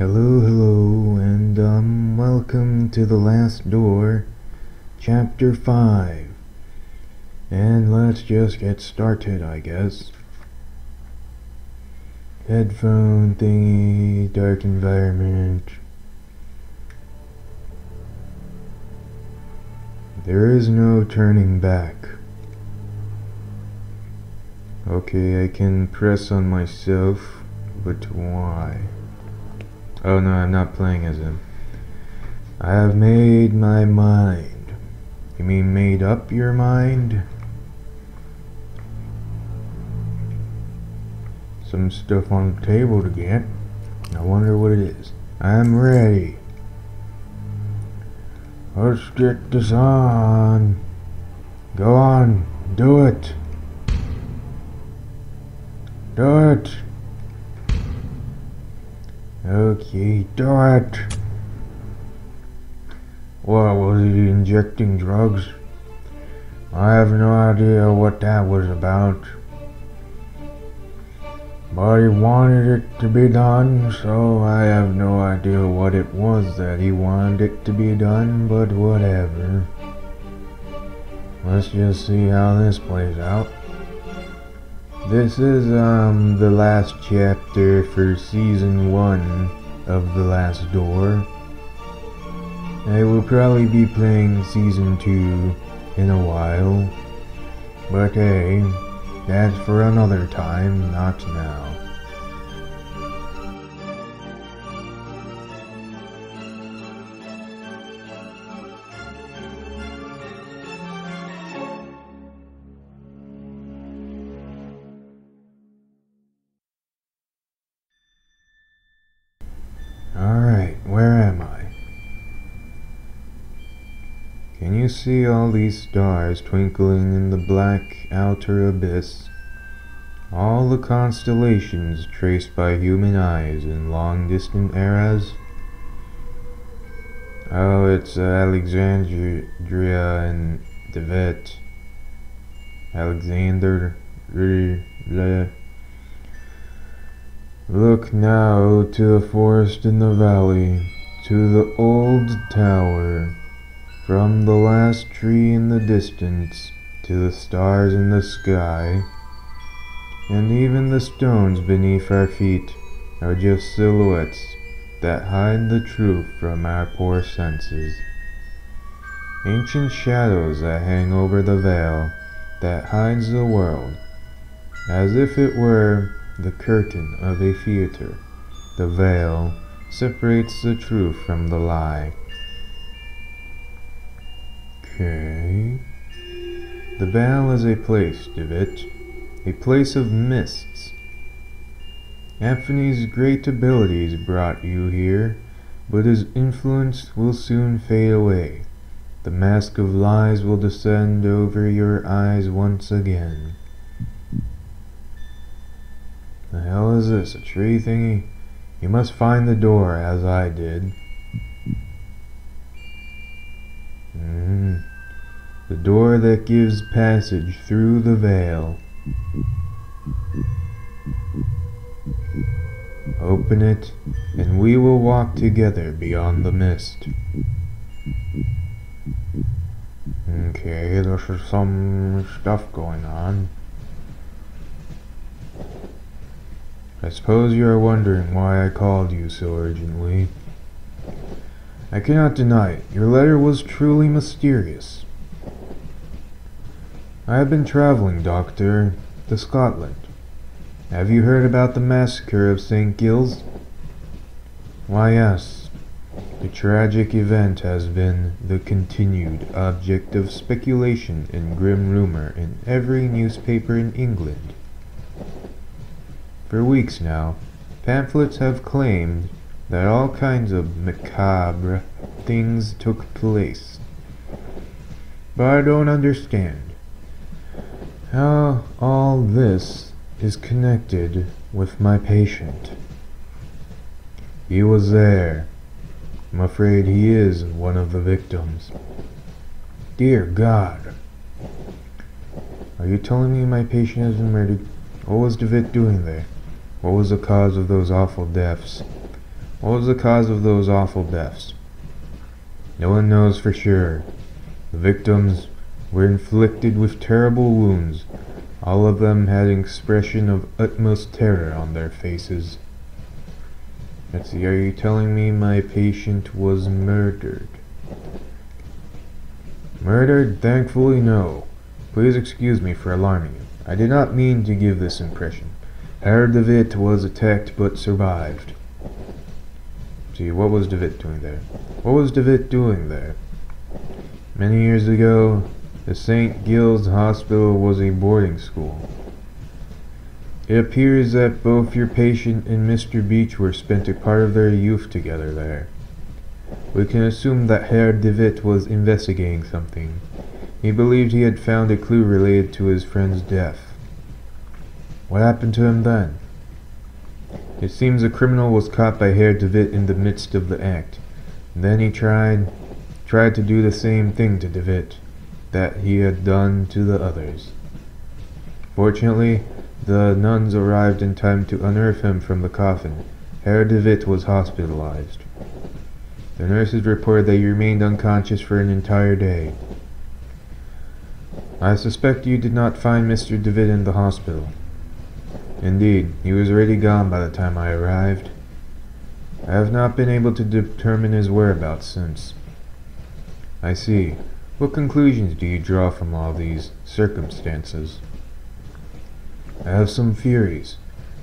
Hello, and welcome to The Last Door, Chapter 5. And let's just get started, I guess. Headphone thingy, dark environment. There is no turning back. Okay, I can press on myself, but why? Oh no, I'm not playing as him. I have made my mind. You mean made up your mind? Some stuff on the table to get. I wonder what it is. I'm ready. Let's get this on. Go on, do it. Do it. Okay, do it. What, was he injecting drugs? I have no idea what that was about. But he wanted it to be done, so I have no idea what it was that he wanted it to be done, but whatever. Let's just see how this plays out. This is the last chapter for season 1 of The Last Door. I will probably be playing season 2 in a while, but hey, that's for another time, not now. Alright, where am I? Can you see all these stars twinkling in the black outer abyss? All the constellations traced by human eyes in long-distant eras? Oh, it's Alexandria and Devet. Alexander. Look now to the forest in the valley, to the old tower, from the last tree in the distance, to the stars in the sky, and even the stones beneath our feet are just silhouettes that hide the truth from our poor senses. Ancient shadows that hang over the veil that hides the world, as if it were the curtain of a theater. The veil separates the truth from the lie. Okay. The veil is a place, Devet. A place of mists. Anthony's great abilities brought you here, but his influence will soon fade away. The mask of lies will descend over your eyes once again. The hell is this, a tree thingy? You must find the door, as I did. The door that gives passage through the veil. Open it, and we will walk together beyond the mist. Okay, there's some stuff going on. I suppose you are wondering why I called you so urgently. I cannot deny it. Your letter was truly mysterious. I have been traveling, Doctor, to Scotland. Have you heard about the massacre of St. Giles? Why, yes. The tragic event has been the continued object of speculation and grim rumor in every newspaper in England. For weeks now, pamphlets have claimed that all kinds of macabre things took place. But I don't understand how all this is connected with my patient. He was there. I'm afraid he is one of the victims. Dear God. Are you telling me my patient has been murdered? What was Devet doing there? What was the cause of those awful deaths? What was the cause of those awful deaths? No one knows for sure. The victims were inflicted with terrible wounds. All of them had an expression of utmost terror on their faces. Let's see, are you telling me my patient was murdered? Murdered? Thankfully, no. Please excuse me for alarming you. I did not mean to give this impression. Herr de Witt was attacked but survived. See, what was de Witt doing there? What was de Witt doing there? Many years ago, the St. Gilles Hospital was a boarding school. It appears that both your patient and Mr. Beechworth spent a part of their youth together there. We can assume that Herr de Witt was investigating something. He believed he had found a clue related to his friend's death. What happened to him then? It seems the criminal was caught by Herr de Witt in the midst of the act. Then he tried to do the same thing to de Witt that he had done to the others. Fortunately, the nuns arrived in time to unearth him from the coffin. Herr de Witt was hospitalized. The nurses reported that he remained unconscious for an entire day. I suspect you did not find Mr. de Witt in the hospital. Indeed, he was already gone by the time I arrived. I have not been able to determine his whereabouts since. I see. What conclusions do you draw from all these circumstances? I have some theories,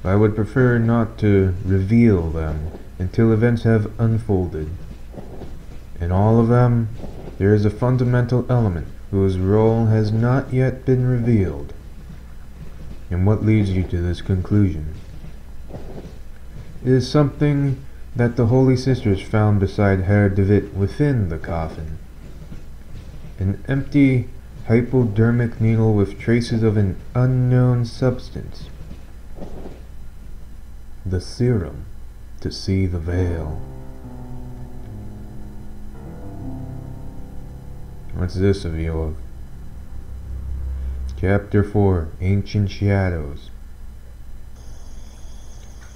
but I would prefer not to reveal them until events have unfolded. In all of them, there is a fundamental element whose role has not yet been revealed. And what leads you to this conclusion? It is something that the Holy Sisters found beside Herr de Witt within the coffin. An empty hypodermic needle with traces of an unknown substance. The serum to see the veil. What's this a view of? Chapter 4, Ancient Shadows.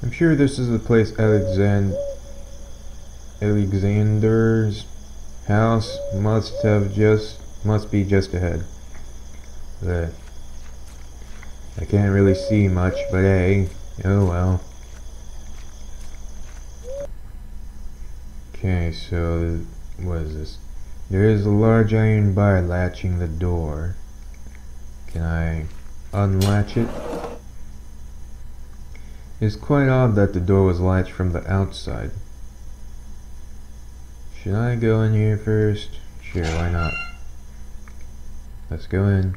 I'm sure this is the place Alexander's house must be just ahead. I can't really see much, but hey, oh well. Okay, so what is this? There is a large iron bar latching the door. Can I unlatch it? It's quite odd that the door was latched from the outside. Should I go in here first? Sure, why not? Let's go in.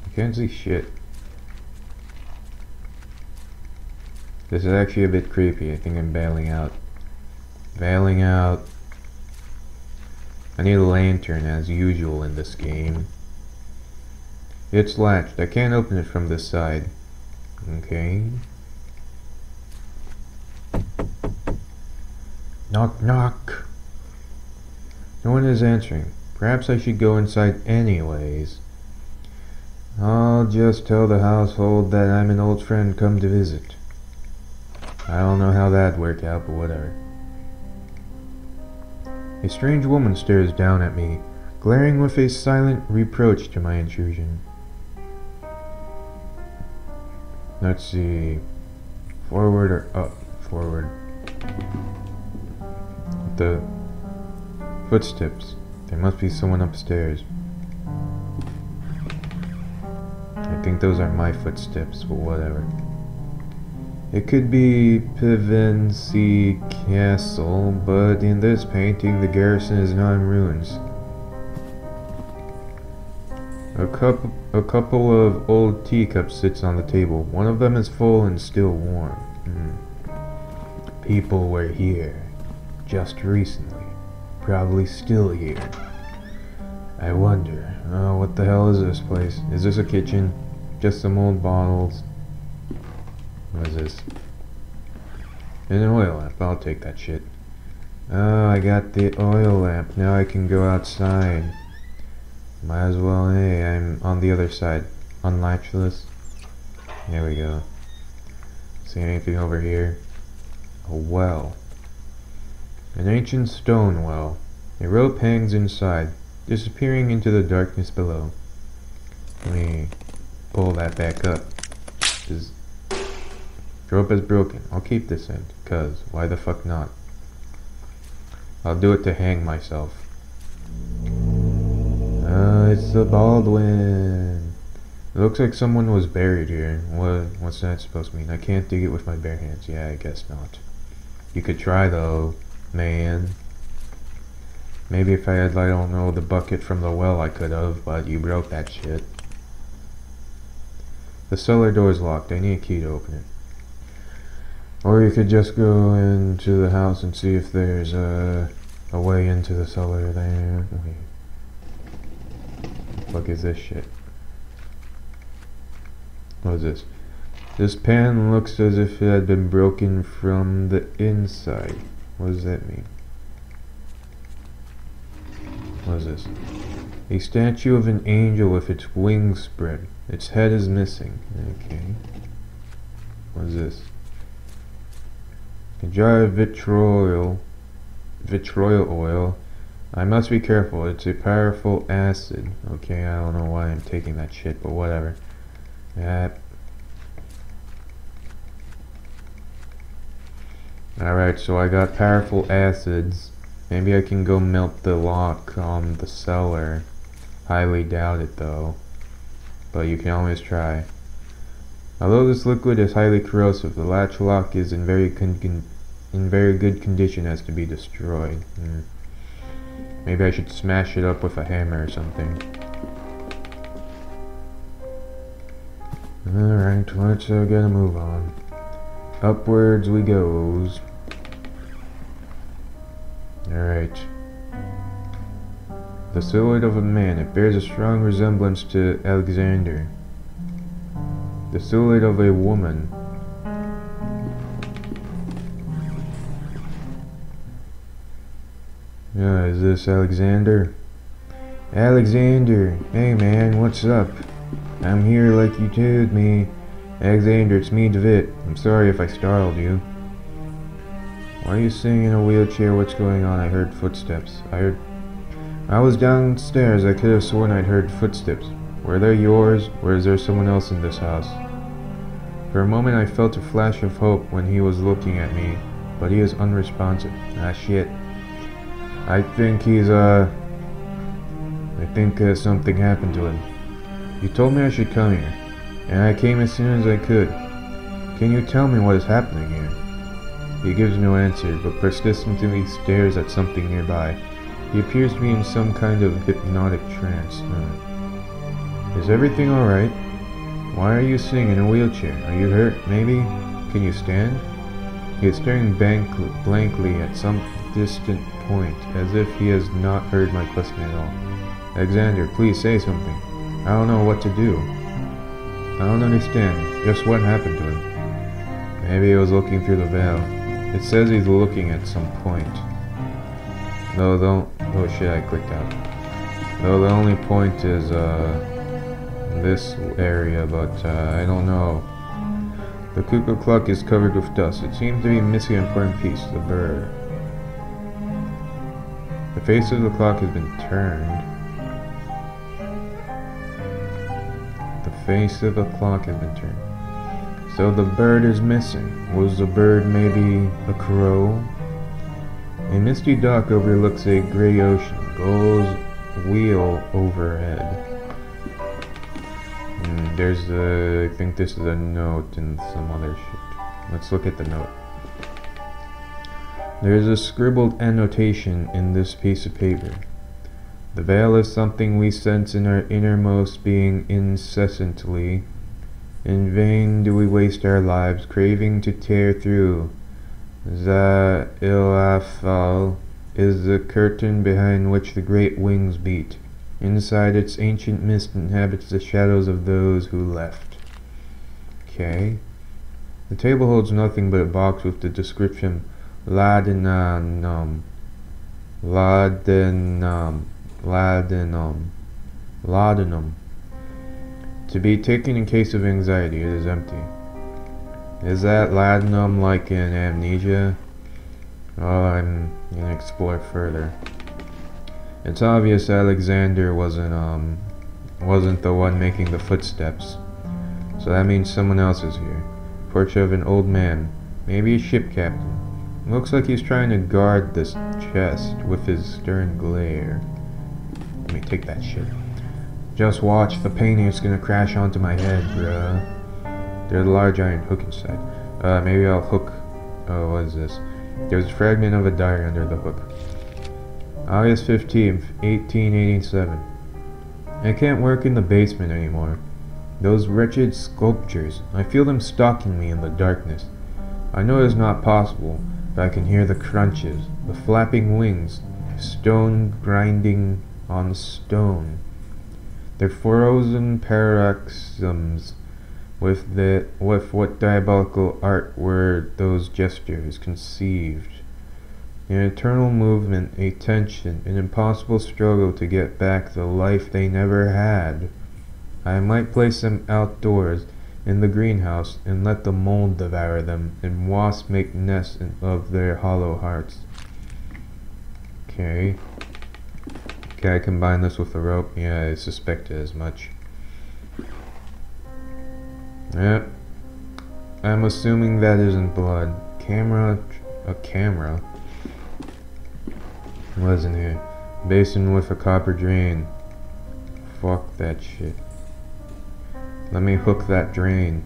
I can't see shit. This is actually a bit creepy. I think I'm bailing out. Bailing out. I need a lantern as usual in this game. It's latched. I can't open it from this side. Okay. Knock knock. No one is answering. Perhaps I should go inside anyways. I'll just tell the household that I'm an old friend come to visit. I don't know how that'd work out, but whatever. A strange woman stares down at me, glaring with a silent reproach to my intrusion. Let's see. Forward or up? Forward. The footsteps. There must be someone upstairs. I think those are my footsteps, but whatever. It could be Pevensey Castle, but in this painting the garrison is not in ruins. A couple of old teacups sits on the table. One of them is full and still warm. People were here just recently, probably still here. I wonder, what the hell is this place? Is this a kitchen? Just some old bottles. What is this? An oil lamp. I'll take that shit. Oh, I got the oil lamp. Now I can go outside. Might as well. Hey, I'm on the other side. Unlatch this. There we go. See anything over here? A well. An ancient stone well. A rope hangs inside, disappearing into the darkness below. Let me pull that back up. The rope is broken. I'll keep this end, cause why the fuck not? I'll do it to hang myself. It's the Baldwin. It looks like someone was buried here. What's that supposed to mean? I can't dig it with my bare hands. Yeah, I guess not. You could try though, man. Maybe if I had, I don't know, the bucket from the well I could have, but you broke that shit. The cellar door is locked. I need a key to open it. Or you could just go into the house and see if there's a way into the cellar there. Okay. What the fuck is this shit? What is this? This pan looks as if it had been broken from the inside. What does that mean? What is this? A statue of an angel with its wings spread. Its head is missing. Okay. What is this? A jar of vitriol oil. I must be careful. It's a powerful acid. Okay, I don't know why I'm taking that shit, but whatever. Alright, so I got powerful acids. Maybe I can go melt the lock on the cellar. Highly doubt it though. But you can always try. Although this liquid is highly corrosive, the latch lock is in very good condition as to be destroyed. Maybe I should smash it up with a hammer or something. Alright, let's get a move on. Upwards we goes. Alright. The silhouette of a man. It bears a strong resemblance to Alexander. The silhouette of a woman. Yeah, is this Alexander? Alexander! Hey man, what's up? I'm here like you told me. Alexander, it's me, David. I'm sorry if I startled you. Why are you sitting in a wheelchair? What's going on? I heard footsteps. I was downstairs. I could have sworn I'd heard footsteps. Were they yours, or is there someone else in this house? For a moment I felt a flash of hope when he was looking at me, but he is unresponsive. Ah shit. I think something happened to him. You told me I should come here, and I came as soon as I could. Can you tell me what is happening here? He gives no answer, but persistently stares at something nearby. He appears to be in some kind of hypnotic trance. Is everything alright? Why are you sitting in a wheelchair? Are you hurt, maybe? Can you stand? He is staring blankly at some distant point, as if he has not heard my question at all. Alexander, please say something. I don't know what to do. I don't understand just what happened to him. Maybe he was looking through the veil. It says he's looking at some point. Oh shit, I clicked out. Though the only point is this area, but I don't know. The cuckoo clock is covered with dust. It seems to be missing an important piece, the bird. The face of the clock has been turned. The face of the clock has been turned. So the bird is missing. Was the bird maybe a crow? A misty dock overlooks a gray ocean. Goes wheel overhead. I think this is a note and some other shit. Let's look at the note. There is a scribbled annotation in this piece of paper. The veil is something we sense in our innermost being incessantly. In vain do we waste our lives craving to tear through. Za'ilafal is the curtain behind which the great wings beat. Inside its ancient mist inhabits the shadows of those who left. Okay. The table holds nothing but a box with the description Laudanum. To be taken in case of anxiety. It is empty. Is that laudanum like in Amnesia? Well, I'm gonna explore further. It's obvious Alexander wasn't the one making the footsteps. So that means someone else is here. Portrait of an old man, maybe a ship captain. Looks like he's trying to guard this chest with his stern glare. Let me take that shit. Just watch, the painting is gonna crash onto my head, bruh. There's a large iron hook inside. Maybe I'll hook... Oh, what is this? There's a fragment of a diary under the hook. August 15th, 1887. I can't work in the basement anymore. Those wretched sculptures, I feel them stalking me in the darkness. I know it is not possible, but I can hear the crunches, the flapping wings, stone grinding on stone. Their frozen paroxysms, with what diabolical art were those gestures conceived? An eternal movement, a tension, an impossible struggle to get back the life they never had. I might place them outdoors, in the greenhouse, and let the mold devour them, and wasps make nests of their hollow hearts. Okay. Can I combine this with the rope? Yeah, I suspected as much. Yep. I'm assuming that isn't blood. A camera? Wasn't here. Basin with a copper drain. Fuck that shit. Let me hook that drain.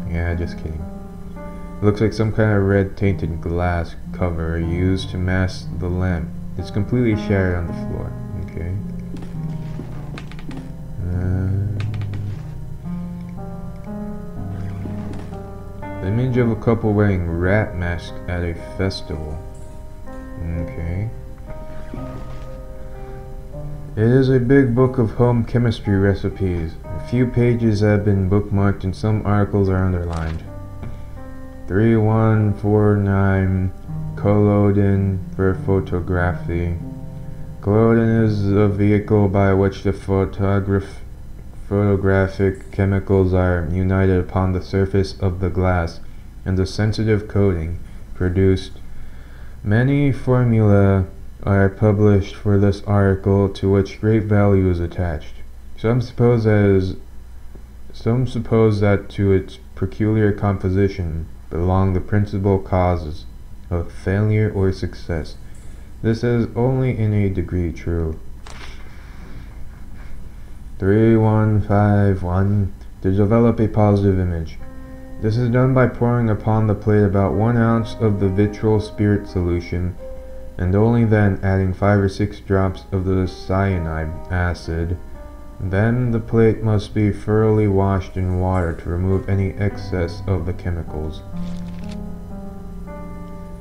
Yeah, just kidding. Looks like some kind of red tainted glass cover used to mask the lamp. It's completely shattered on the floor. Okay. The image of a couple wearing rat masks at a festival. Okay. It is a big book of home chemistry recipes. A few pages have been bookmarked and some articles are underlined. 3149 collodion for photography. Collodion is a vehicle by which the photographic chemicals are united upon the surface of the glass and the sensitive coating produced. Many formulae are published for this article to which great value is attached. Some suppose that to its peculiar composition belong the principal causes of failure or success. This is only in a degree true. 3151. To develop a positive image. This is done by pouring upon the plate about 1 ounce of the vitriol spirit solution, and only then adding 5 or 6 drops of the cyanide acid. Then the plate must be thoroughly washed in water to remove any excess of the chemicals.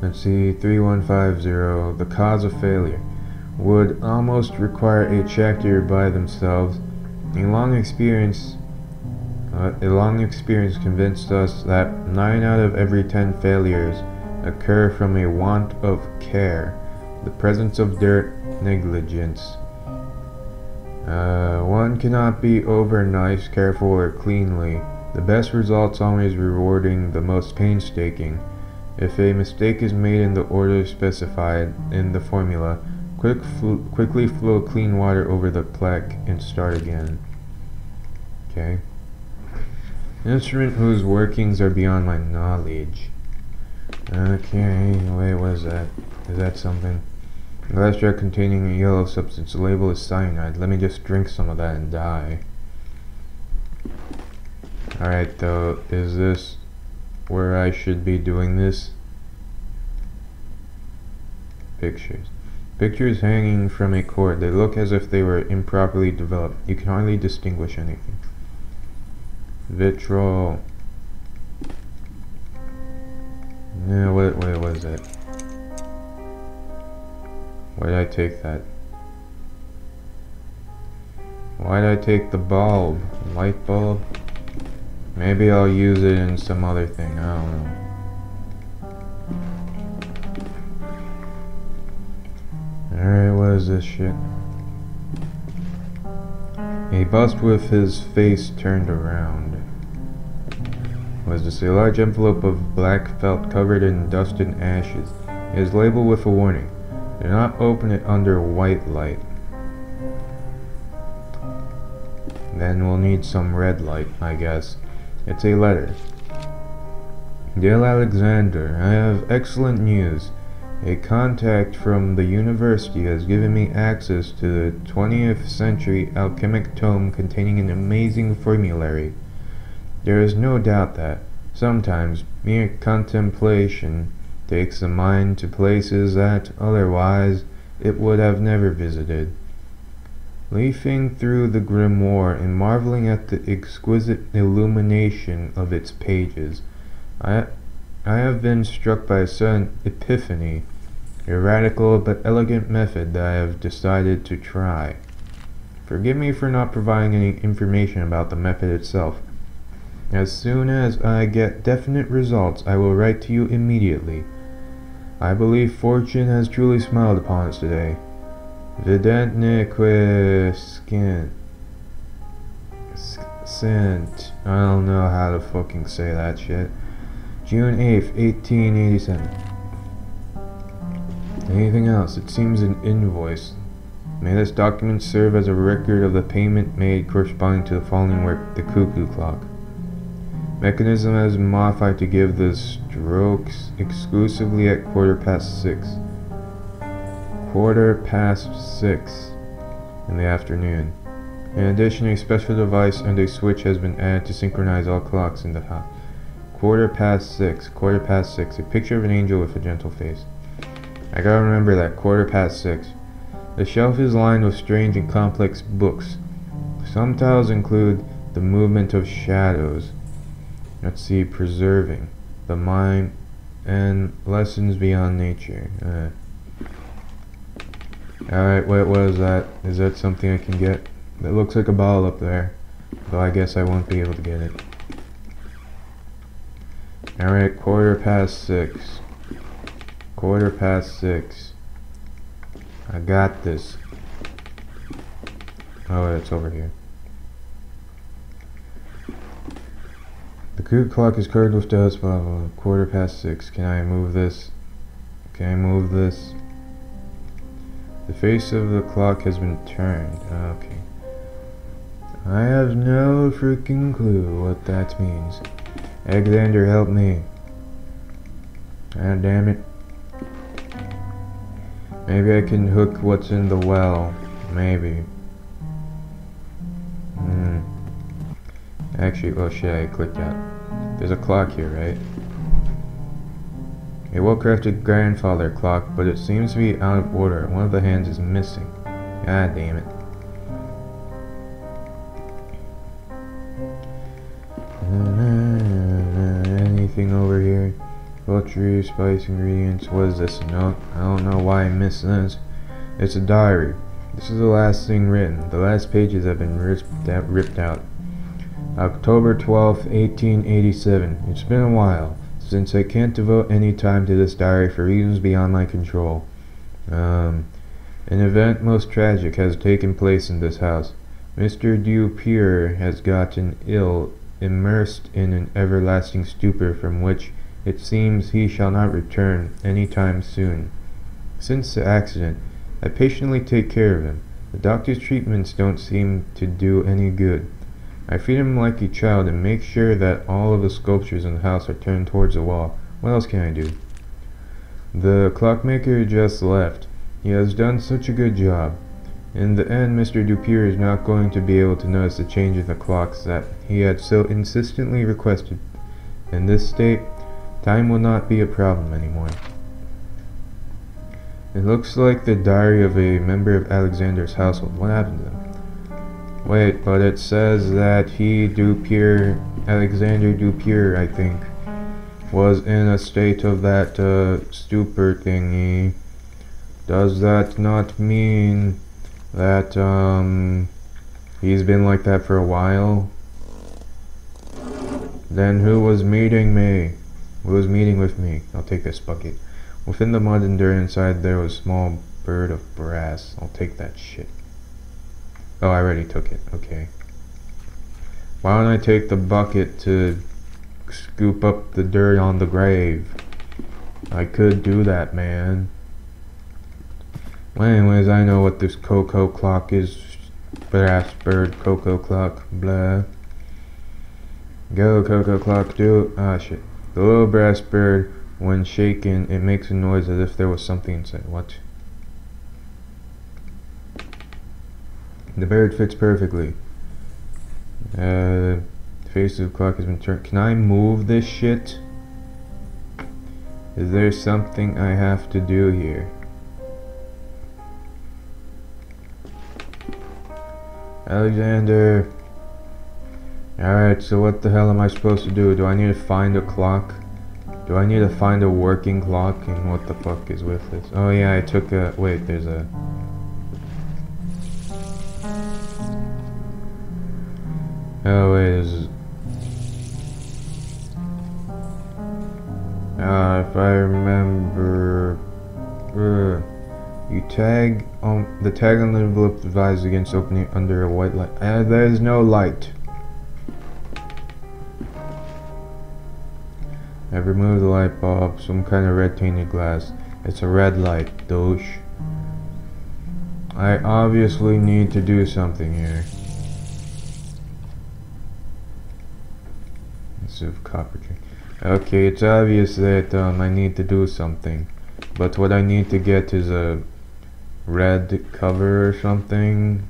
Let's see, 3150. The cause of failure would almost require a chapter by themselves. A long experience convinced us that 9 out of every 10 failures occur from a want of care, the presence of dirt, negligence. One cannot be over nice, careful, or cleanly. The best results always rewarding the most painstaking. If a mistake is made in the order specified in the formula, quickly flow clean water over the plaque and start again. Okay. An instrument whose workings are beyond my knowledge. Okay, wait, what is that? Is that something? A glass jar containing a yellow substance. The label is cyanide. Let me just drink some of that and die. Alright, though, is this where I should be doing this? Pictures. Pictures hanging from a cord. They look as if they were improperly developed. You can hardly distinguish anything. Vitriol. Yeah, what was that? Why did I take that? Why did I take the bulb? Light bulb? Maybe I'll use it in some other thing, I don't know. Alright, what is this shit? A bust with his face turned around. was to say a large envelope of black felt covered in dust and ashes. It is labeled with a warning. Do not open it under white light. Then we'll need some red light, I guess. It's a letter. Dear Alexander, I have excellent news. A contact from the university has given me access to the 20th century alchemic tome containing an amazing formulary. There is no doubt that, sometimes, mere contemplation takes the mind to places that, otherwise, it would have never visited. Leafing through the grimoire and marveling at the exquisite illumination of its pages, I have been struck by a sudden epiphany, a radical but elegant method that I have decided to try. Forgive me for not providing any information about the method itself. As soon as I get definite results, I will write to you immediately. I believe fortune has truly smiled upon us today. Videntne que sent. I don't know how to fucking say that shit. June 8th, 1887. Anything else? It seems an invoice. May this document serve as a record of the payment made corresponding to the following work, the cuckoo clock. Mechanism has been modified to give the strokes exclusively at 6:15. 6:15 in the afternoon. In addition, a special device and a switch has been added to synchronize all clocks in the house. 6:15, 6:15, a picture of an angel with a gentle face. I gotta remember that, 6:15. The shelf is lined with strange and complex books. Some titles include The Movement of Shadows, let's see, Preserving the Mind, and Lessons Beyond Nature. Alright, what is that? Is that something I can get? That looks like a bottle up there, though I guess I won't be able to get it. Alright, 6:15. 6:15. I got this. Oh, it's over here. The cuckoo clock is covered with dust, blah blah blah. 6:15. Can I move this? Can I move this? The face of the clock has been turned. Okay. I have no freaking clue what that means. Alexander, help me. Ah, damn it. Maybe I can hook what's in the well. Maybe. Actually, oh shit, I clicked that. There's a clock here, right? A well-crafted grandfather clock, but it seems to be out of order. One of the hands is missing. God damn it. Anything over here? Poultry, spice, ingredients. What is this? No, I don't know why I missed this. It's a diary. This is the last thing written. The last pages have been ripped out. October 12th, 1887. It's been a while since I can't devote any time to this diary for reasons beyond my control. An event most tragic has taken place in this house. Mr. Dupure has gotten ill, immersed in an everlasting stupor from which it seems he shall not return any time soon. Since the accident, I patiently take care of him. The doctor's treatments don't seem to do any good. I feed him like a child and make sure that all of the sculptures in the house are turned towards the wall. What else can I do? The clockmaker just left. He has done such a good job. In the end, Mr. Dupure is not going to be able to notice the change in the clocks that he had so insistently requested. In this state, time will not be a problem anymore. It looks like the diary of a member of Alexander's household. What happened to them? Wait, but it says that he, Dupure, Alexander Dupure, I think, was in a state of that stupor thingy. Does that not mean that he's been like that for a while? Then who was meeting me? Who was meeting with me? I'll take this bucket. Within the mud and dirt inside there was a small bird of brass. I'll take that shit. Oh, I already took it. Okay. Why don't I take the bucket to scoop up the dirt on the grave. I could do that, man. Well, anyways, I know what this Cocoa clock is. Brass bird, Cocoa clock, blah. Go, Cocoa clock, do. Ah, shit. The little brass bird, when shaken, it makes a noise as if there was something inside. What? The bird fits perfectly. The face of the clock has been turned. Can I move this shit? Is there something I have to do here? Alexander. Alright, so what the hell am I supposed to do? Do I need to find a clock? Do I need to find a working clock? And what the fuck is with this? Oh yeah, I took a... Wait, there's a... Oh wait, there's... if I remember... you tag on... The tag on the envelope advises against opening under a white light. There's no light. I've removed the light bulb, some kind of red tainted glass. It's a red light, douche. I obviously need to do something here. Instead of copper tree. Okay, it's obvious that I need to do something. But what I need to get is a red cover or something.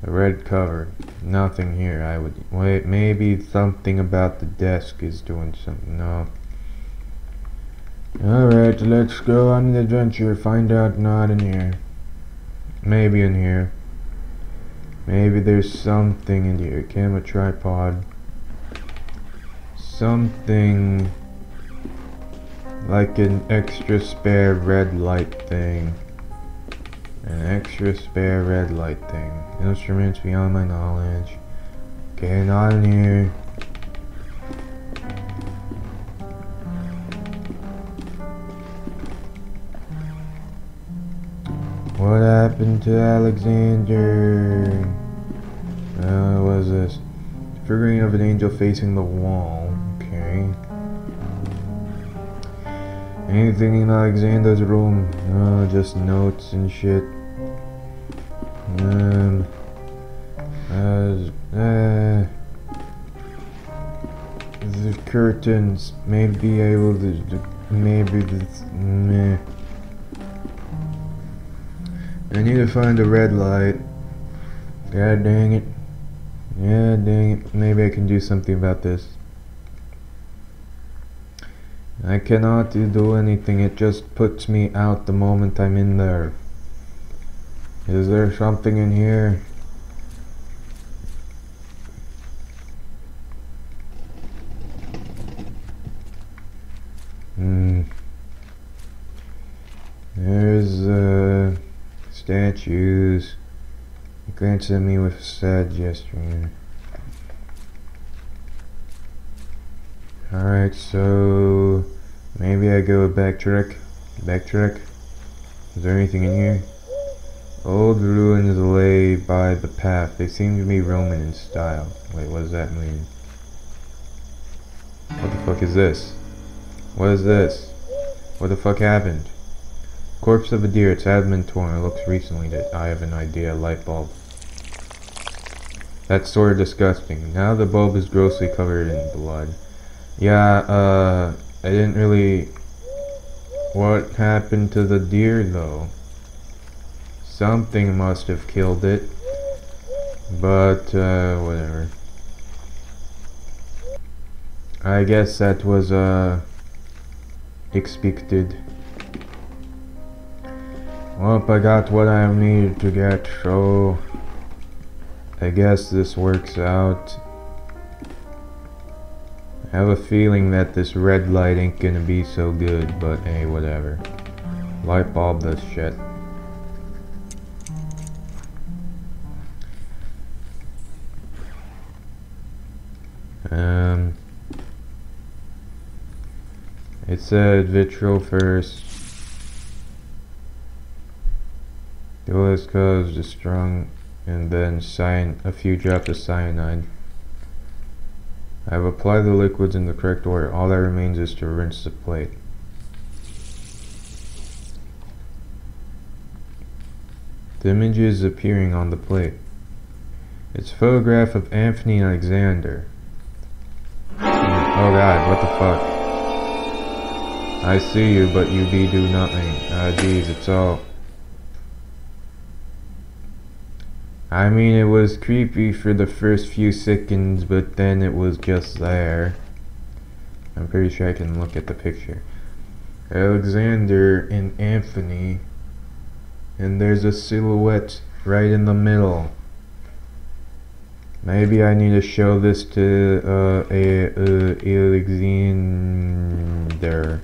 A red cover. Nothing here. I would wait. Maybe something about the desk is doing something. No. Alright, let's go on an adventure. Find out. Not in here. Maybe in here. Maybe there's something in here. Camera tripod. Something like an extra spare red light thing. An extra spare red light thing. Instruments beyond my knowledge. Okay, not in here. What happened to Alexander? What was this? Figurine of an angel facing the wall. Okay. Anything in Alexander's room? No, just notes and shit. The curtains may be able to. Maybe this. Meh. I need to find a red light. God dang it. Yeah, dang it. Maybe I can do something about this. I cannot do anything. It just puts me out the moment I'm in there. Is there something in here? There's statues. He glanced at me with a sad gesture. Alright, so maybe I go backtrack. Is there anything in here? Old ruins lay by the path. They seem to be Roman in style. Wait, what does that mean? What the fuck is this? What is this? What the fuck happened? Corpse of a deer. Its abdomen torn. It looks recently that I have an idea. Light bulb. That's sort of disgusting. Now the bulb is grossly covered in blood. Yeah, I didn't really... What happened to the deer, though? Something must have killed it. But, whatever. I guess that was, expected. Well, I got what I needed to get, so... I guess this works out. I have a feeling that this red light ain't gonna be so good, but hey, whatever. Light bulb this shit. It said vitriol first. The oil is caused strong, and then a few drops of cyanide. I have applied the liquids in the correct order. All that remains is to rinse the plate. The image is appearing on the plate. It's a photograph of Anthony Alexander. Oh god, what the fuck? I see you, but you be do nothing. Geez, it's all... I mean, it was creepy for the first few seconds, but then it was just there. I'm pretty sure I can look at the picture. Alexander and Anthony. And there's a silhouette right in the middle. Maybe I need to show this to Alexander.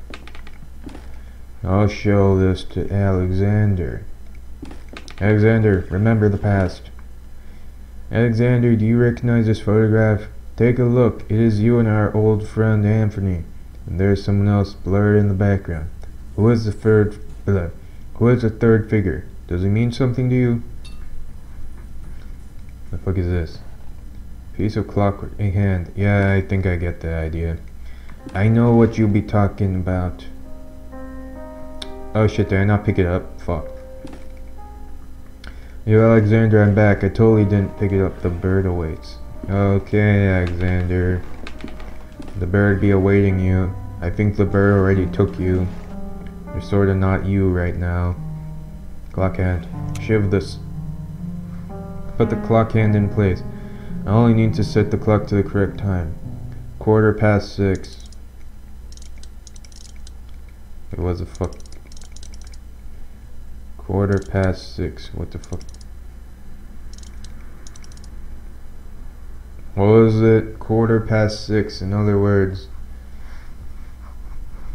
I'll show this to Alexander. Alexander, remember the past. Alexander, do you recognize this photograph? Take a look. It is you and our old friend Anthony. And there's someone else blurred in the background. Who is the third figure? Does it mean something to you? The fuck is this? Piece of clockwork in hand. Yeah, I think I get the idea. I know what you'll be talking about. Oh shit, did I not pick it up? Fuck. Yo, Alexander, I'm back. I totally didn't pick it up. The bird awaits. Okay, Alexander. The bird be awaiting you. I think the bird already took you. You're sorta not you right now. Clock hand. Shiv this. Put the clock hand in place. I only need to set the clock to the correct time. 6:15. It was a fuck. 6:15. What the fuck? What was it? 6:15. In other words,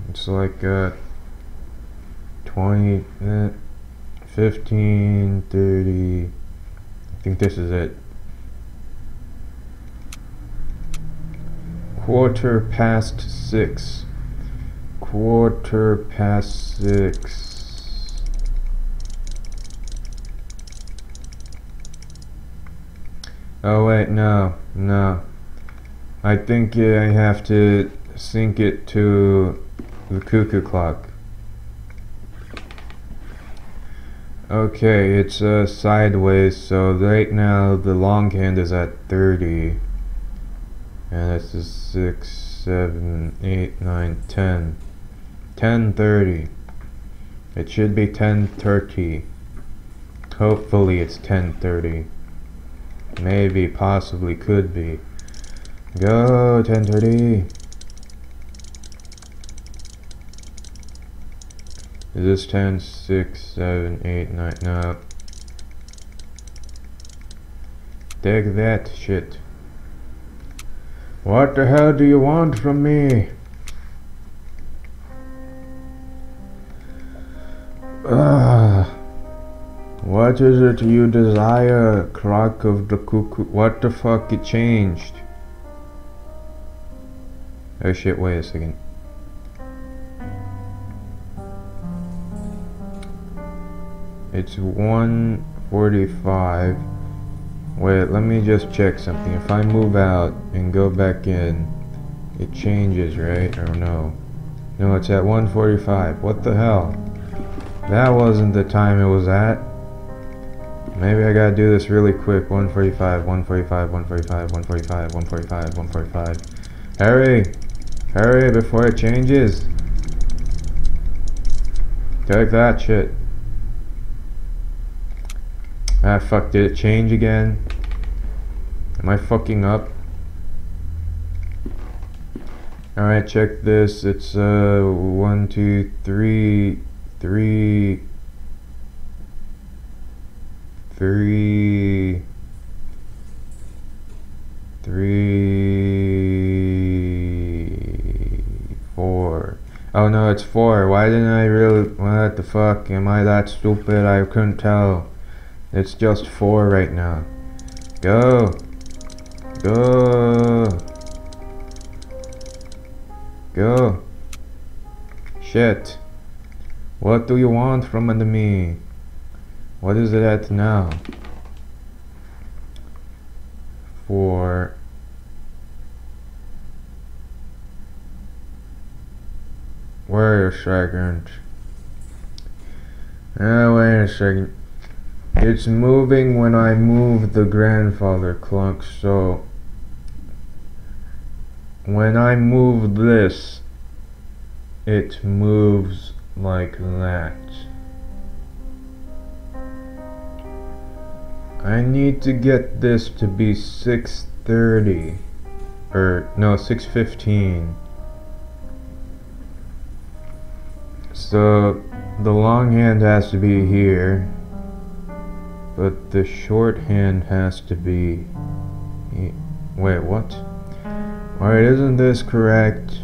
it's like 20, 15, 30. I think this is it. 6:15. 6:15. Oh wait, no. I think I have to sync it to the cuckoo clock. Okay, it's sideways, so right now the long hand is at 30. And this is 6, 7, 8, 9, 10. 10:30. It should be 10:30. Hopefully it's 10:30. Maybe, possibly, could be. Go, 10:30. Is this 10, 6, 7, 8, 9? No. Take that shit. What the hell do you want from me? What is it you desire, clock of the cuckoo? What the fuck, it changed? Oh shit, wait a second. It's 1:45. Wait, let me just check something. If I move out and go back in, it changes, right? Or no? No, it's at 1:45. What the hell? That wasn't the time it was at. Maybe I gotta do this really quick. 1:45, 1:45, 1:45, 1:45, 1:45, 1:45. Hurry! Hurry before it changes! Take that shit. Ah fuck, did it change again? Am I fucking up? Alright, check this. It's 1, 2, 3, 3, 3, 4. Oh no, it's 4. Why didn't I really... What the fuck? Am I that stupid? I couldn't tell. It's just 4 right now. Go! Go! Go! Shit! What do you want from me? What is it at now? 4. Wait a second. Wait a second. It's moving when I move the grandfather clock, so when I move this, it moves like that. I need to get this to be 6:30, or no, 6:15. So the long hand has to be here, but the short hand has to be... Wait, what? Alright, isn't this correct?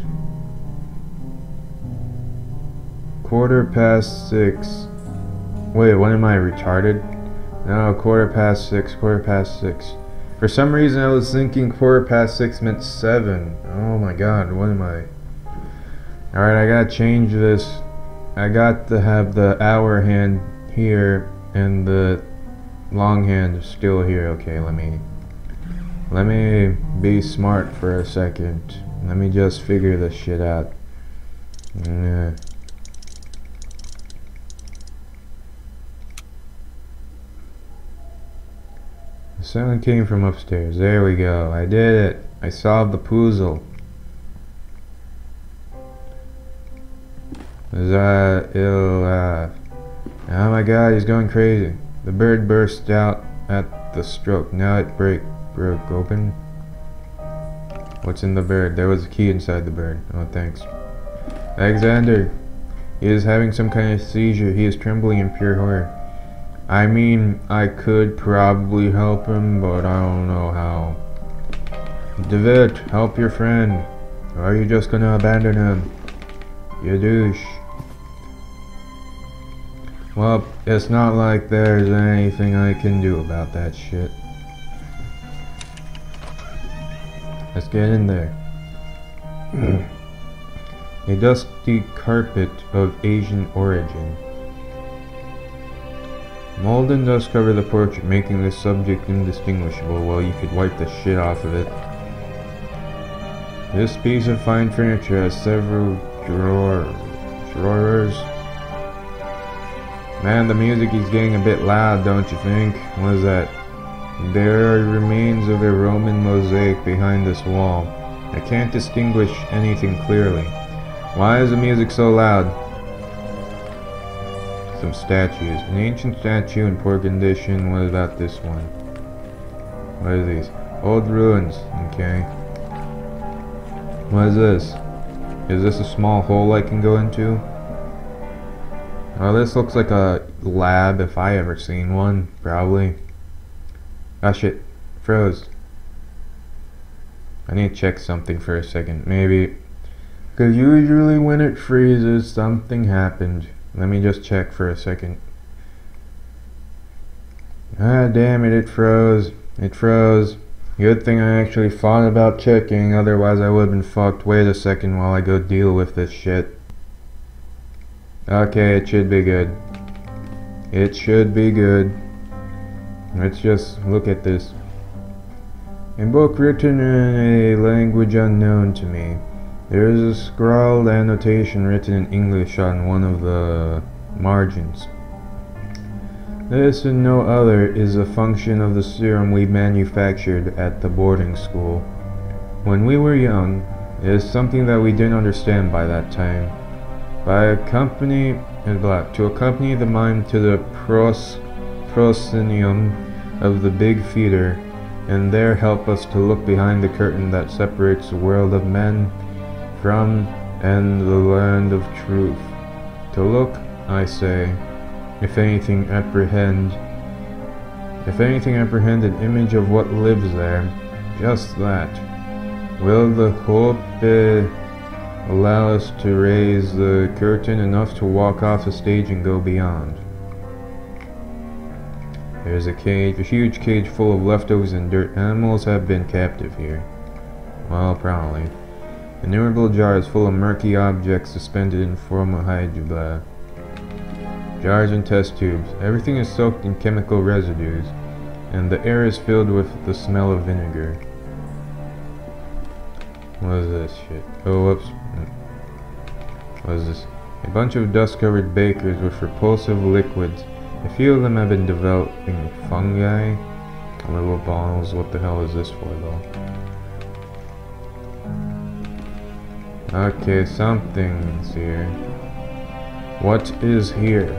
6:15. Wait, what am I, retarded? No, 6:15, 6:15. For some reason I was thinking 6:15 meant 7. Oh my god, what am I? Alright, I gotta change this. I got to have the hour hand here and the long hand still here. Okay, let me be smart for a second. Let me just figure this shit out. The sound came from upstairs. There we go. I did it. I solved the puzzle. Oh my god, he's going crazy. The bird burst out at the stroke. Now it broke open. What's in the bird? There was a key inside the bird. Oh, thanks. Alexander. He is having some kind of seizure. He is trembling in pure horror. I mean, I could probably help him, but I don't know how. David, help your friend. Or are you just gonna abandon him? You douche. Well, it's not like there's anything I can do about that shit. Let's get in there. A dusty carpet of Asian origin. Mold and dust cover the portrait, making the subject indistinguishable. Well, you could wipe the shit off of it. This piece of fine furniture has several drawers. Man, the music is getting a bit loud, don't you think? What is that? There are remains of a Roman mosaic behind this wall. I can't distinguish anything clearly. Why is the music so loud? Some statues. An ancient statue in poor condition. What about this one? What are these? Old ruins. Okay. What is this? Is this a small hole I can go into? Oh, this looks like a lab if I ever seen one. Probably. Ah, shit. Froze. I need to check something for a second. Maybe. Because usually when it freezes, something happened. Let me just check for a second. Ah, damn it, it froze. It froze. Good thing I actually thought about checking, otherwise I would have been fucked. Wait a second while I go deal with this shit. Okay, it should be good. It should be good. Let's just look at this. A book written in a language unknown to me. There is a scrawled annotation written in English on one of the margins. This and no other is a function of the serum we manufactured at the boarding school. When we were young, it is something that we didn't understand by that time. To accompany the mind to the proscenium of the big theater, and there help us to look behind the curtain that separates the world of men from and the land of truth. To look, I say, if anything apprehend an image of what lives there, just that. Will the hope allow us to raise the curtain enough to walk off the stage and go beyond? There's a cage, a huge cage full of leftovers and dirt. Animals have been captive here. Well, probably. Innumerable jars full of murky objects suspended in formaldehyde. Jars and test tubes. Everything is soaked in chemical residues, and the air is filled with the smell of vinegar. What is this shit? Oh, whoops. What is this? A bunch of dust-covered bakers with repulsive liquids. A few of them have been developing fungi. Little balls. What the hell is this for, though? Okay, something's here. What is here?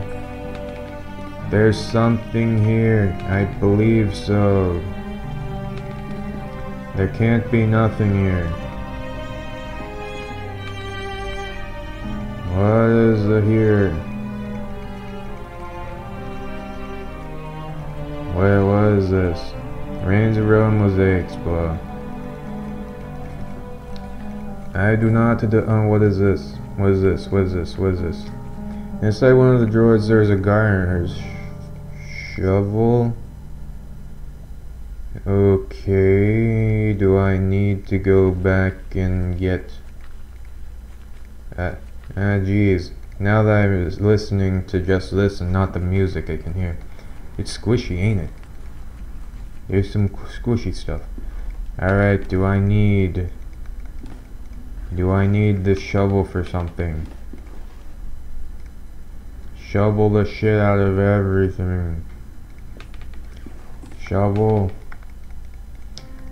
There's something here. I believe so. There can't be nothing here. What is here? Wait, what is this? Rains of road mosaics, blah. I do not what is this? What is this? What is this? What is this? Inside one of the drawers there's a gardener's shovel. Okay, do I need to go back and get geez. Now that I'm listening to just this and not the music I can hear. It's squishy, ain't it? There's some squishy stuff. Alright, do I need the shovel for something? Shovel the shit out of everything. Shovel.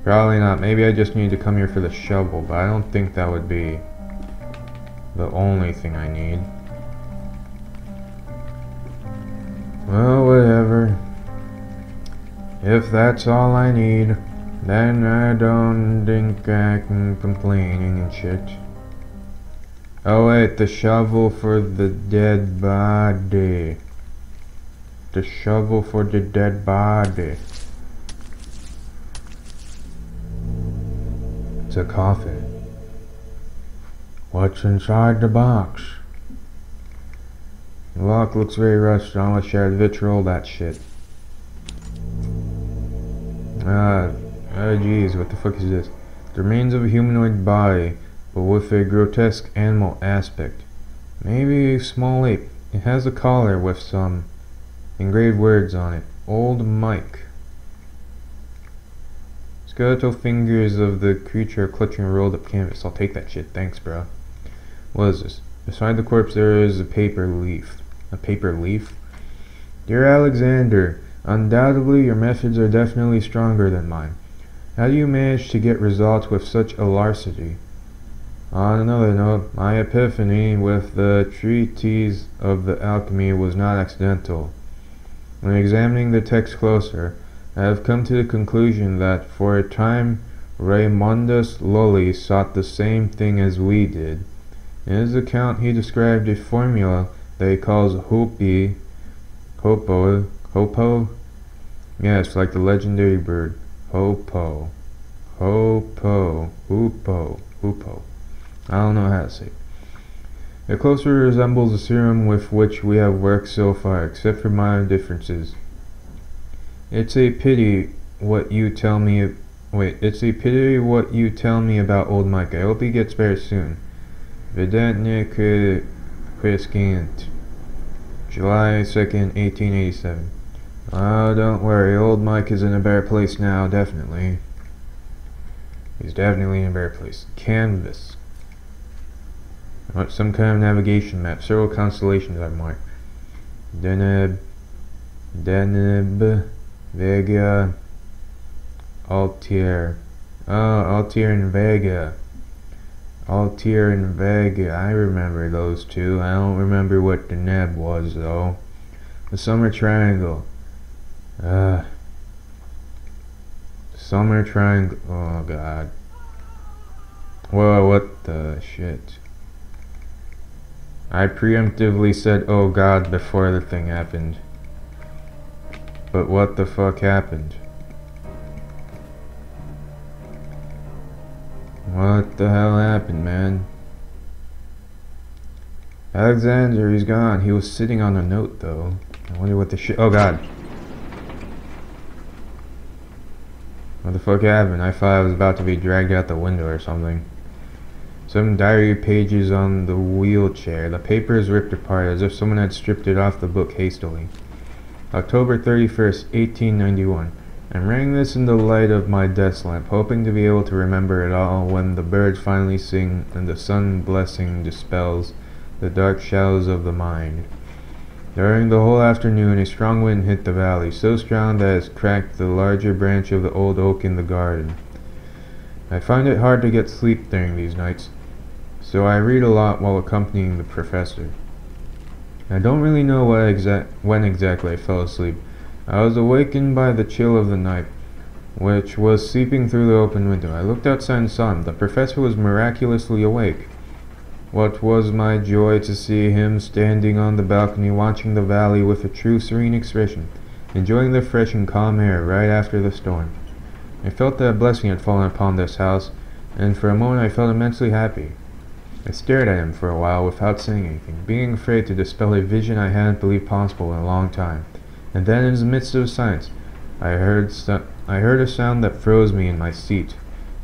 Probably not. Maybe I just need to come here for the shovel, but I don't think that would be the only thing I need. Well, whatever. If that's all I need, then I don't think I can complain and shit. Oh wait, the shovel for the dead body. The shovel for the dead body. It's a coffin. What's inside the box? The lock looks very rusted. I almost shared vitriol, that shit. Geez, what the fuck is this? The remains of a humanoid body, but with a grotesque animal aspect. Maybe a small ape. It has a collar with some engraved words on it. Old Mike. Skeletal fingers of the creature clutching a rolled up canvas. I'll take that shit, thanks bro. What is this? Beside the corpse there is a paper leaf. A paper leaf? Dear Alexander, undoubtedly your methods are definitely stronger than mine. How do you manage to get results with such alacrity? On another note, my epiphany with the treatise of the alchemy was not accidental. When examining the text closer, I have come to the conclusion that for a time Raymondus Lully sought the same thing as we did. In his account he described a formula that he calls Hopi, Hopo? Yes, like the legendary bird. Hopo. I don't know how to say it. It closely resembles the serum with which we have worked so far, except for minor differences. It's a pity what you tell me about old Mike. I hope he gets better soon. Vidantnik Kriskant. July 2nd, 1887. Oh, don't worry, old Mike is in a better place now, definitely. He's definitely in a better place. Canvas. Some kind of navigation map. Several constellations I've marked. Deneb, Vega, Altair. Oh, Altair and Vega. Altair and Vega. I remember those two. I don't remember what the Neb was, though. The Summer Triangle. Summer Triangle. Oh, God. Whoa, what the shit? I preemptively said, oh, God, before the thing happened. But what the fuck happened? What the hell happened, man? Alexander, he's gone. He was sitting on a note, though. I wonder what the shit... Oh, God. What the fuck happened? I thought I was about to be dragged out the window or something. Some diary pages on the wheelchair. The paper is ripped apart as if someone had stripped it off the book hastily. October 31st, 1891. I'm writing this in the light of my desk lamp, hoping to be able to remember it all when the birds finally sing and the sun blessing dispels the dark shadows of the mind. During the whole afternoon, a strong wind hit the valley, so strong that it cracked the larger branch of the old oak in the garden. I find it hard to get sleep during these nights, so I read a lot while accompanying the professor. I don't really know when exactly I fell asleep. I was awakened by the chill of the night, which was seeping through the open window. I looked outside and saw him. The professor was miraculously awake. What was my joy to see him standing on the balcony watching the valley with a true serene expression, enjoying the fresh and calm air right after the storm. I felt that a blessing had fallen upon this house, and for a moment I felt immensely happy. I stared at him for a while without saying anything, being afraid to dispel a vision I hadn't believed possible in a long time. And then, in the midst of silence, I heard a sound that froze me in my seat,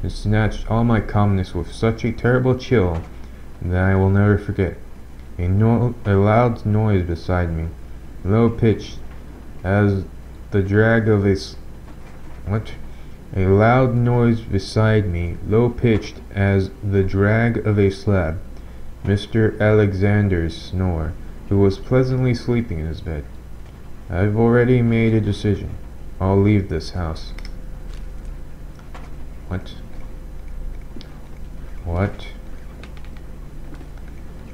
and snatched all my calmness with such a terrible chill that I will never forget. A loud noise beside me, low-pitched as the drag of a A loud noise beside me, low-pitched as the drag of a slab. Mr. Alexander's snore, who was pleasantly sleeping in his bed. I've already made a decision. I'll leave this house. What?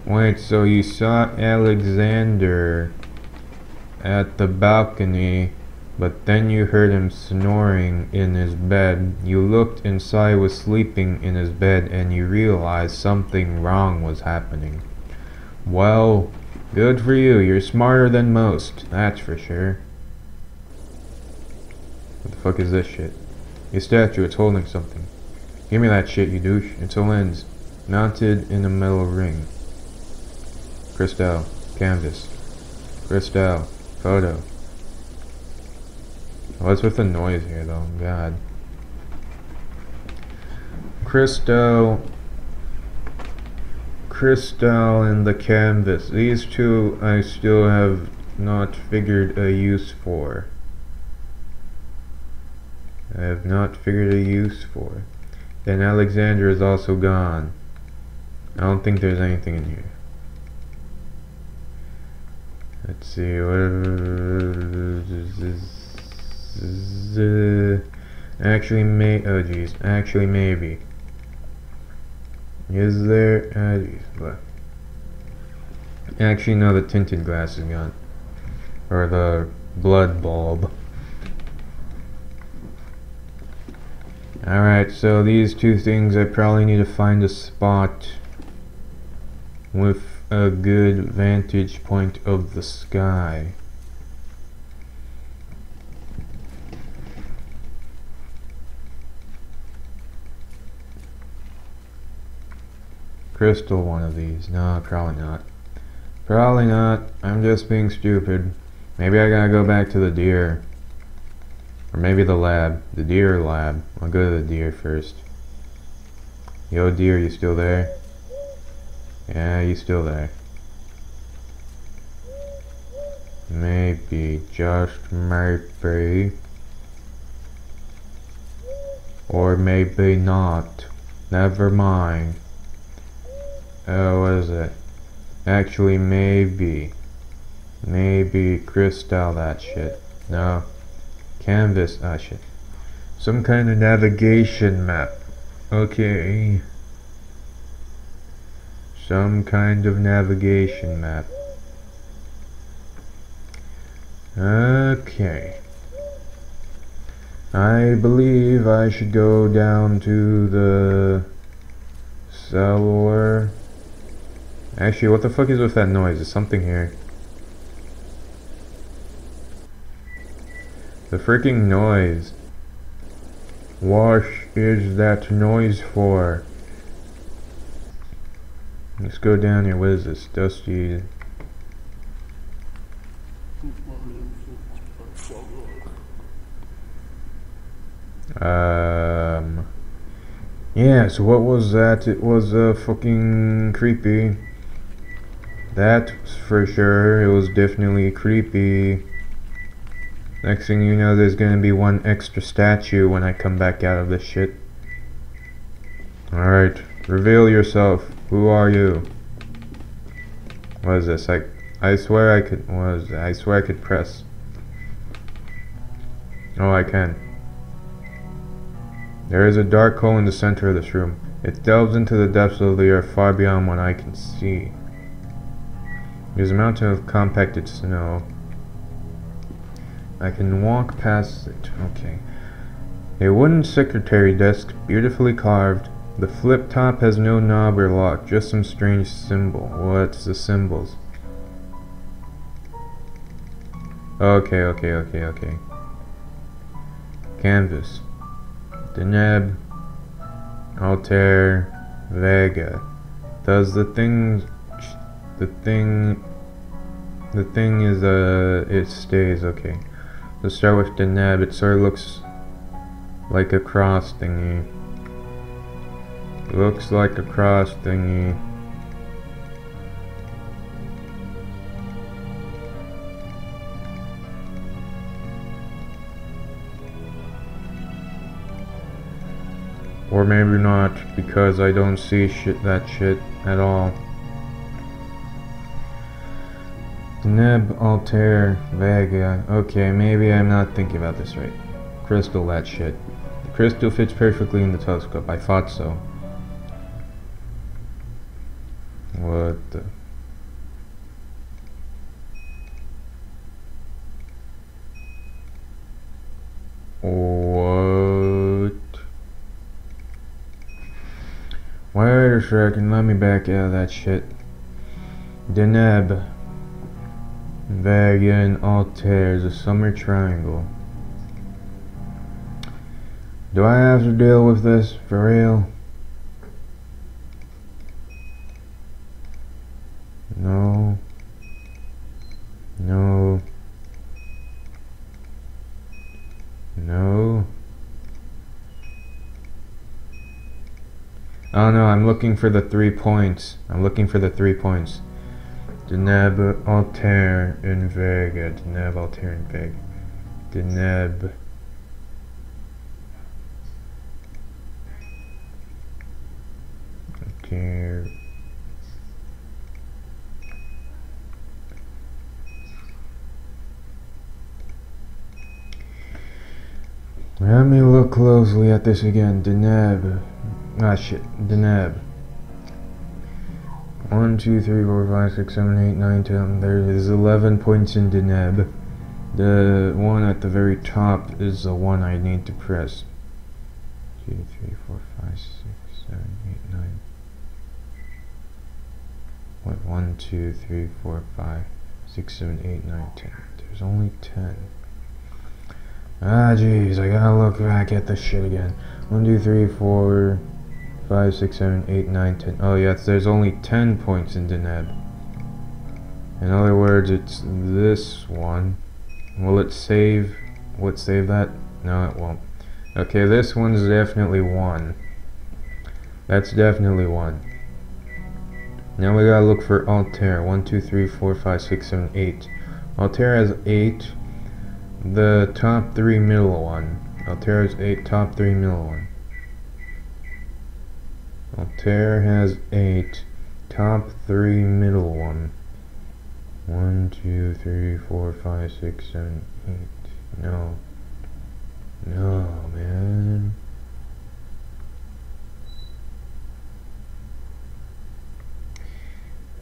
Wait, so you saw Alexander at the balcony, but then you heard him snoring in his bed. You looked and saw he was sleeping in his bed, and you realized something wrong was happening. Well, good for you. You're smarter than most, that's for sure. What the fuck is this shit? Your statue, it's holding something. Give me that shit, you douche. It's a lens, mounted in a metal ring. Crystal, canvas. Crystal, photo. What's with the noise here, though? God. Crystal and the canvas. These two I still have not figured a use for. Then Alexander is also gone. I don't think there's anything in here. Let's see, actually maybe. Is there, actually no, the tinted glass is gone. Or the blood bulb. Alright, so these two things, I probably need to find a spot with a good vantage point of the sky. Crystal, one of these. No, probably not. Probably not. I'm just being stupid. Maybe I gotta go back to the deer. Or maybe the lab. The deer lab. I'll go to the deer first. Yo, deer, you still there? Yeah, you still there. Maybe, just maybe. Or maybe not. Never mind. Oh, what is it? Actually, maybe. Maybe crystal that shit. No. Canvas, ah shit. Some kind of navigation map. Okay. Some kind of navigation map. Okay. I believe I should go down to the cellar. Actually, what the fuck is with that noise? There's something here. The freaking noise. What is that noise for? Let's go down here. What is this? Dusty. Yeah, so what was that? It was fucking creepy. That's for sure. It was definitely creepy. Next thing you know, there's gonna be one extra statue when I come back out of this shit. Alright, reveal yourself. Who are you? What is this? I swear I could. What is that? I swear I could press. Oh, I can. There is a dark hole in the center of this room. It delves into the depths of the earth far beyond what I can see. There's a mountain of compacted snow. I can walk past it. Okay. A wooden secretary desk, beautifully carved. The flip top has no knob or lock, just some strange symbol. What's the symbols? Okay. Canvas. Deneb. Altair. Vega. Does the thing is, it stays, okay. Let's start with Deneb. It sort of looks like a cross thingy. Looks like a cross thingy. Or maybe not, because I don't see that shit at all. Deneb, Altair, Vega. Okay, maybe I'm not thinking about this right. Crystal, that shit. The crystal fits perfectly in the telescope. I thought so. What the... What? Wait a second, let me back out of that shit. Deneb, Vega, and Altair is a summer triangle. Do I have to deal with this for real? No. No. No. Oh no, I'm looking for the 3 points. Deneb, Altair, and Vega. Deneb, Altair, and Vega. Deneb. Altair. Let me look closely at this again. Deneb. Ah shit. Deneb. 1, 2, 3, 4, 5, 6, 7, 8, 9, 10. There is 11 points in Deneb. The one at the very top is the one I need to press. 2, 3, 4, 5, 6, 7, 8, 9. What? 1, 2, 3, 4, 5, 6, 7, 8, 9, 10. There's only 10. Ah, jeez, I gotta look back at this shit again. 1, 2, 3, 4, 5, 6, 7, 8, 9, 10. Oh, yes, there's only 10 points in Deneb. In other words, it's this one. Will it save? Will it save that? No, it won't. Okay, this one's definitely 1. That's definitely 1. Now we gotta look for Altair. 1, 2, 3, 4, 5, 6, 7, 8. Altair has 8. The top 3 middle one. Altair has 8, top 3 middle one. Altair has 8, top 3 middle one. 1, 2, 3, 4, 5, 6, 7, 8. No. No, man.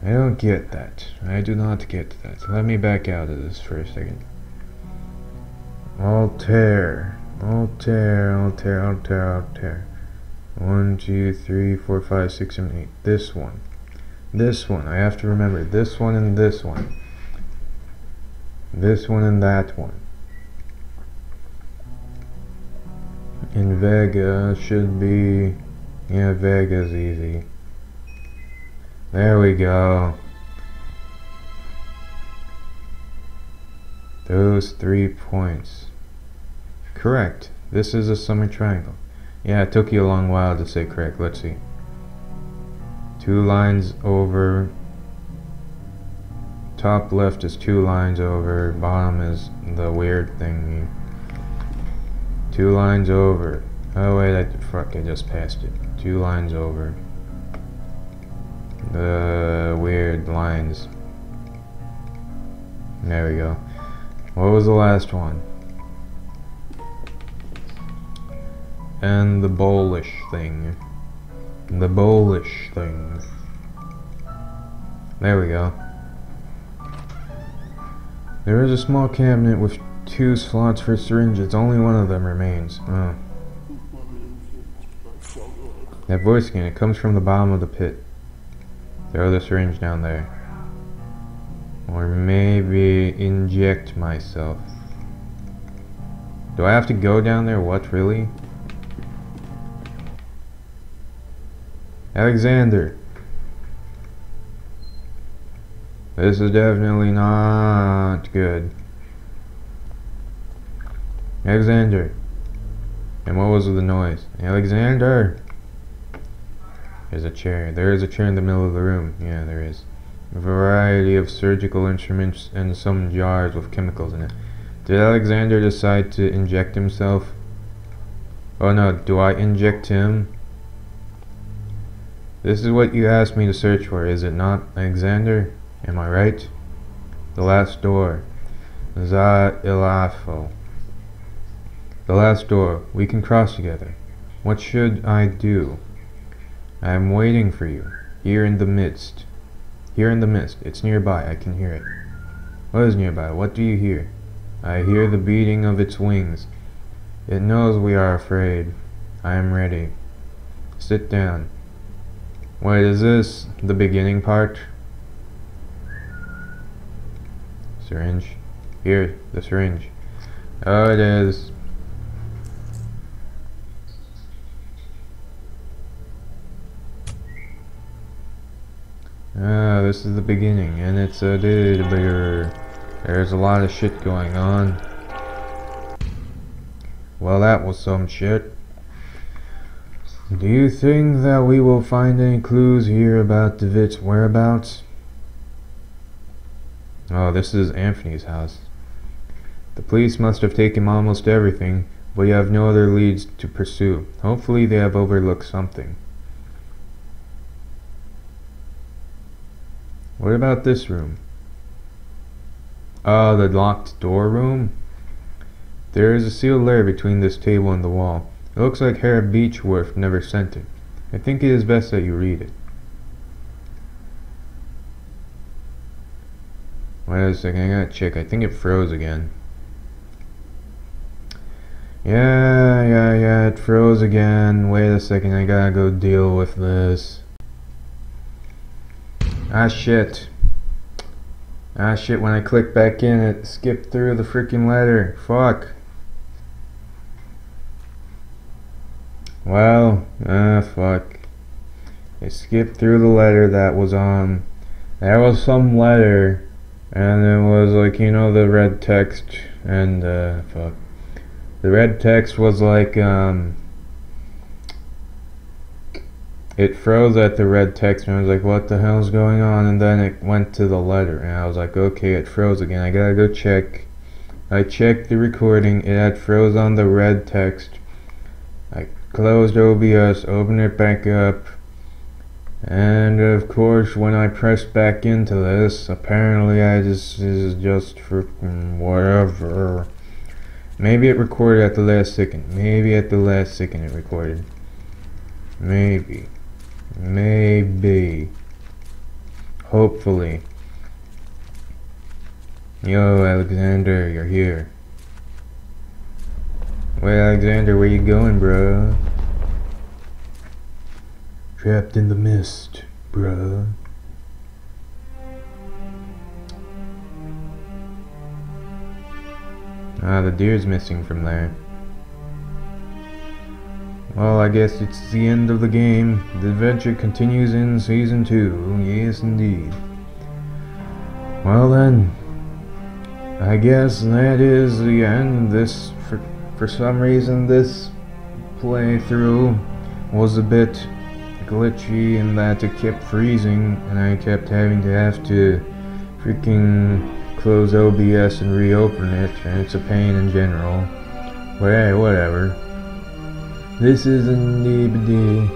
I don't get that. I do not get that. Let me back out of this for a second. Altair. 1, 2, 3, 4, 5, 6, 7, 8. This one. I have to remember. This one and this one. This one and that one. And Vega should be... Yeah, Vega's easy. There we go. Those 3 points. Correct. This is a summer triangle. Yeah, it took you a long while to say correct. Let's see. 2 lines over. Top left is 2 lines over. Bottom is the weird thingy. 2 lines over. Oh wait, I just passed it. 2 lines over. The weird lines. There we go. What was the last one? And the bowlish thing. The bowlish thing. There we go. There is a small cabinet with 2 slots for syringes. Only one of them remains. Oh. That voice again, it comes from the bottom of the pit. Throw the syringe down there. Or maybe inject myself. Do I have to go down there? What, really? Alexander! This is definitely not good. Alexander! And what was the noise? Alexander! There's a chair. There is a chair in the middle of the room. Yeah, there is. A variety of surgical instruments and some jars with chemicals in it. Did Alexander decide to inject himself? Oh no, do I inject him? This is what you asked me to search for, is it not, Alexander? Am I right? The last door. Za Ilafo. The last door. We can cross together. What should I do? I am waiting for you. Here in the midst. Here in the mist. It's nearby. I can hear it. What is nearby? What do you hear? I hear the beating of its wings. It knows we are afraid. I am ready. Sit down. Wait, is this the beginning part? Syringe. Here, the syringe. Oh, it is. Ah, this is the beginning, and it's a there's a lot of shit going on. Well, that was some shit. Do you think that we will find any clues here about DeWitt's whereabouts? Oh, this is Anthony's house. The police must have taken almost everything, but you have no other leads to pursue. Hopefully they have overlooked something. What about this room? Oh, the locked door room? There is a sealed letter between this table and the wall. It looks like Herr Beechworth never sent it. I think it is best that you read it. Wait a second, I gotta check. I think it froze again. Yeah, it froze again. Wait a second, I gotta go deal with this. Ah shit, when I clicked back in, it skipped through the freaking letter. Fuck. Well, fuck. It skipped through the letter that was on. There was some letter, and it was like, you know, the red text, and, fuck. The red text was like, it froze at the red text, and I was like, what the hell's going on? And then it went to the letter, and I was like, okay, it froze again. I gotta go check. I checked the recording. It had froze on the red text. I closed OBS, opened it back up, and of course when I pressed back into this, apparently this is just freaking whatever. Maybe it recorded at the last second. Maybe at the last second it recorded. Maybe. Hopefully. Yo, Alexander, you're here. Wait, Alexander, where you going, bro? Trapped in the mist, bro. Ah, the deer's missing from there. Well, I guess it's the end of the game. The adventure continues in Season 2. Yes, indeed. Well then, I guess that is the end. This, for some reason, this playthrough was a bit glitchy in that it kept freezing, and I kept having to freaking close OBS and reopen it, and it's a pain in general. But hey, whatever. This is a DVD.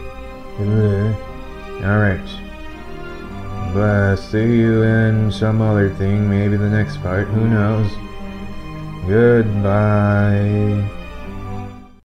Alright. See you in some other thing, maybe the next part, who knows. Goodbye.